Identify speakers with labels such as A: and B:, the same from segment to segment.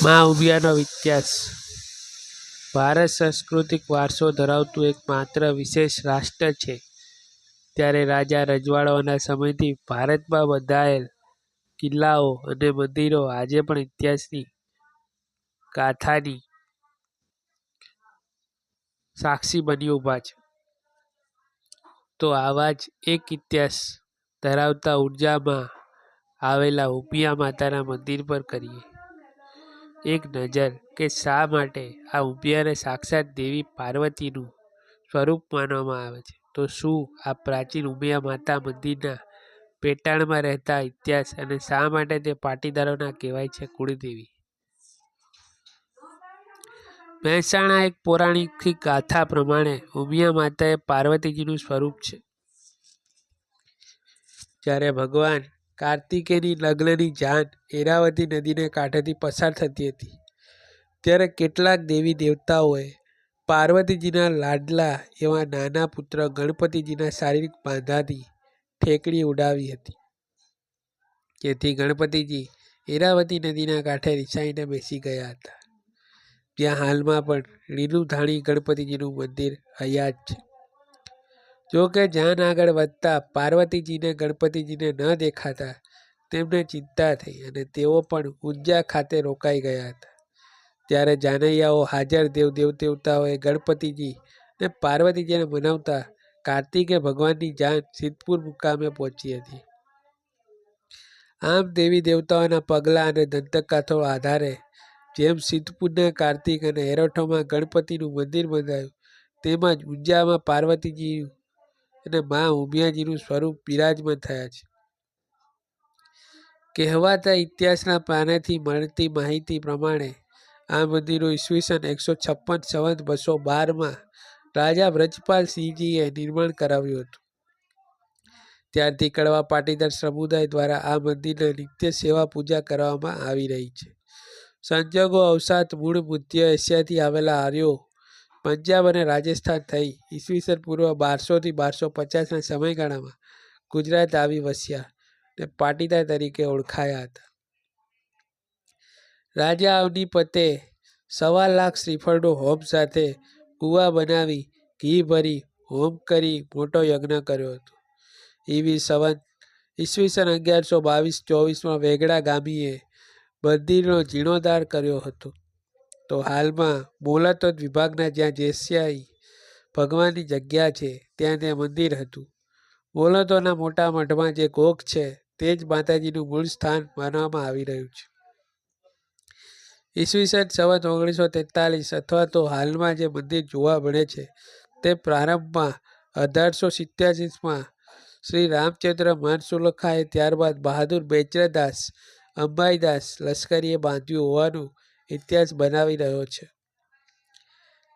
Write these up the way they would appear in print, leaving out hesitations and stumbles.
A: માં ઉમિયાનો ઇતિહાસ. ભારત સાંસ્કૃતિક વારસો ધરાવતું એક માત્ર વિશેષ રાષ્ટ્ર છે. ત્યારે રાજા રજવાડાઓના સમયથી ભારતમાં બંધાયેલ કિલ્લાઓ અને મંદિરો આજે પણ ઇતિહાસની ગાથાની સાક્ષી બની ઊભા છે. તો આવા જ એક ઇતિહાસ ધરાવતા ઉંઝામાં આવેલા ઉમિયા માતાના મંદિર પર કરીએ એક નજર કે શા માટે આ ઉમિયાને સાક્ષાત દેવી પાર્વતીનું સ્વરૂપ માનવામાં આવે છે. તો શું આ પ્રાચીન ઉમિયા માતા મંદિરના પેટાળમાં રહેતા ઇતિહાસ અને શા માટે તે પાટીદારોના કહેવાય છે કુળદેવી. મહેસાણા એક પૌરાણિક ગાથા પ્રમાણે ઉમિયા માતા એ પાર્વતીજીનું સ્વરૂપ છે. જ્યારે ભગવાન કાર્તિકેયની લગ્નની જાન એરાવતી નદીને કાંઠેથી પસાર થતી હતી ત્યારે કેટલાક દેવી દેવતાઓએ પાર્વતીજીના લાડલા એવા નાના પુત્ર ગણપતિજીના શારીરિક બાંધાથી ઠેકડી ઉડાવી હતી. જેથી ગણપતિજી એરાવતી નદીના કાંઠે રિસાઈને બેસી ગયા હતા, જ્યાં હાલમાં પણ લીલુંધાણી ગણપતિજીનું મંદિર હયાત છે. જો કે જાન આગળ વધતા પાર્વતીજીને ગણપતિજીને ન દેખાતા તેમને ચિંતા થઈ અને તેઓ પણ ઉંઝા ખાતે રોકાઈ ગયા હતા. ત્યારે જાનૈયાઓ હાજર દેવ દેવતાઓએ ગણપતિજી અને પાર્વતીજીને મનાવતા કાર્તિકે ભગવાનની જાન સિદ્ધપુર મુકામે પહોંચી હતી. આમ દેવી દેવતાઓના પગલાં અને દંતકથાઓ આધારે જેમ સિદ્ધપુરના કાર્તિક અને એરોઠોમાં ગણપતિનું મંદિર બંધાયું, તેમજ ઉંઝામાં પાર્વતીજી અને મા ઉમિયાજીનું સ્વરૂપ બિરાજમાન થયા છે. કહેવાતા ઇતિહાસના પાનેથી મળતી માહિતી પ્રમાણે આ મંદિરો ઈસવીસન 156 સંવત 212 રાજા વ્રજપાલ સિંહજીએ નિર્માણ કરાવ્યું હતું. ત્યારથી કડવા પાટીદાર સમુદાય દ્વારા આ મંદિરના નિત્ય સેવા પૂજા કરવામાં આવી રહી છે. સંજોગો અવસાત મૂળ મધ્ય એશિયાથી આવેલા આર્યો પંજાબ અને રાજસ્થાન થઈ ઈસવીસન પૂર્વ 1200 થી 1250ના સમયગાળામાં ગુજરાત આવી વસ્યા અને પાટીદાર તરીકે ઓળખાયા હતા. રાજા અવનીપતે 1.25 લાખ શ્રીફળનો હોમ સાથે કુવા બનાવી ઘી ભરી હોમ કરી મોટો યજ્ઞ કર્યો હતો. ઈસવીસન 1122-24માં વેગડા ગામીએ મંદિરનો જીર્ણોદ્ધાર કર્યો હતો. તો હાલમાં બોલાતોદ વિભાગના જ્યાં જેસ્યાઈ ભગવાનની જગ્યા છે ત્યાં તે મંદિર હતું. બોલાતોદના મોટા મઢમાં જે ગોખ છે તે જ માતાજીનું મૂળ સ્થાન માનવામાં આવી રહ્યું છે. ઈસવીસન સંવત 1943 અથવા તો હાલમાં જે મંદિર જોવા મળે છે તે પ્રારંભમાં 1887માં શ્રી રામચંદ્ર માનસુલખાએ ત્યારબાદ બહાદુર બેચરદાસ અંબાઈદાસ લશ્કરીએ બાંધ્યું હોવાનું ઇતિહાસ બનાવી રહ્યો છે.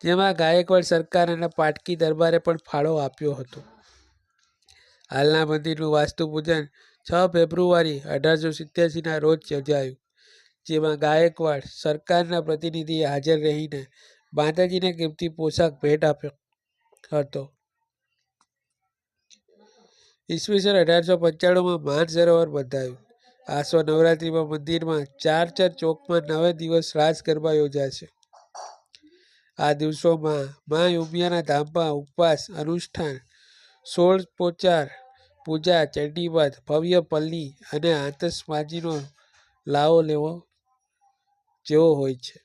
A: જેમાં ગાયકવાડ સરકાર અને પાટકી દરબારે પણ ફાળો આપ્યો હતો. હાલના મંદિરનું વાસ્તુ પૂજન 6 ફેબ્રુઆરી 1887ના રોજ યોજાયું, જેમાં ગાયકવાડ સરકારના પ્રતિનિધિએ હાજર રહીને માતાજીને કિંમતી પોશાક ભેટ આપ્યો હતો. ઈસવીસન 1895માં માન સરોવર બંધાયું. આસો નવરાત્રિમાં મંદિરમાં ચારચર ચોકમાં 9 દિવસ રાસ ગરબા યોજાશે. આ દિવસોમાં મા ઉમિયાના ધામમાં ઉપવાસ, અનુષ્ઠાન, 16 પૂજા, ચંડીપાઠ, ભવ્ય પલ્લી અને આતશબાજીનો લાવો લેવો જેવો હોય છે.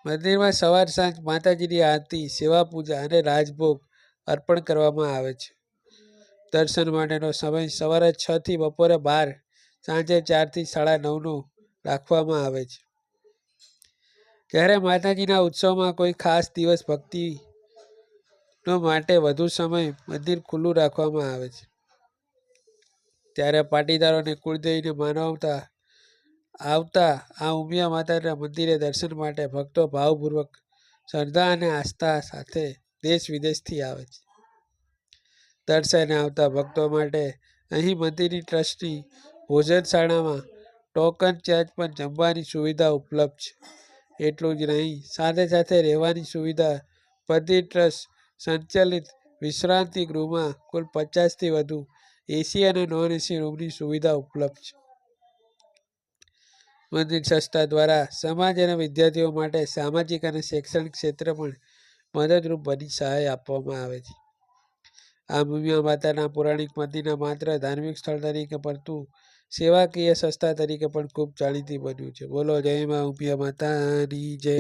A: મંદિરમાં સવાર સાંજ માતાજીની આરતી, સેવા પૂજા અને રાજભોગ અર્પણ કરવામાં આવે છે. દર્શન માટેનો સમય સવારે 6 થી બપોરે 12, સાંજે 4 થી 9:30નો રાખવામાં આવે છે. જ્યારે માતાજીના ઉત્સવમાં કોઈ ખાસ દિવસ ભક્તિનો માટે વધુ સમય મંદિર ખુલ્લું રાખવામાં આવે છે. ત્યારે પાટીદારોને કુળદેવીને માનવતા આવતા આ ઉમિયા માતાના મંદિરે દર્શન માટે ભક્તો ભાવપૂર્વક, શ્રદ્ધા અને આસ્થા સાથે દેશ વિદેશથી આવે છે. દર્શને આવતા ભક્તો માટે અહીં મંદિરની ટ્રસ્ટની ભોજનશાળામાં ટોકન ચાર્જ પર જમવાની સુવિધા ઉપલબ્ધ છે. એટલું જ નહીં, સાથે સાથે રહેવાની સુવિધા મંદિર ટ્રસ્ટ સંચાલિત વિશ્રાંતિ ગૃહમાં કુલ 50થી વધુ એસી અને નોન એસી રૂમની સુવિધા ઉપલબ્ધ છે. મંદિર સંસ્થા દ્વારા સમાજ અને વિદ્યાર્થીઓ માટે સામાજિક અને શૈક્ષણિક ક્ષેત્રે પણ મદદરૂપ બની સહાય આપવામાં આવે છે. આ ઉમિયા માતાના પૌરાણિક મંદિરના માત્ર ધાર્મિક સ્થળ તરીકે પરંતુ સેવાકીય સંસ્થા તરીકે પણ ખૂબ જાણીતી બન્યું છે. બોલો જય મા ઉમિયા માતાની જય.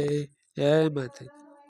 A: જય માતાજી.